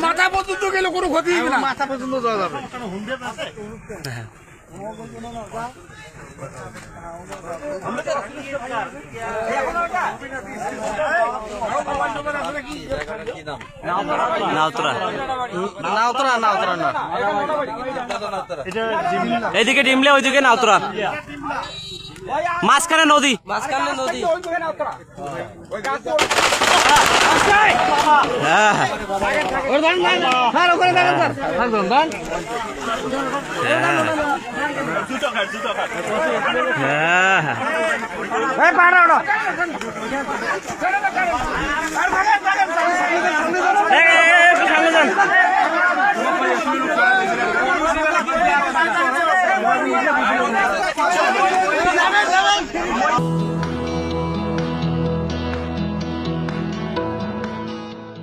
মাথা পর্যন্ত গেলে কোনো ক্ষতি হবে না, মাথা পর্যন্ত যাওয়া যাবে। এইদিকে ডিমলে ওইদিকে নাওতরা, মাঝখানে নদী।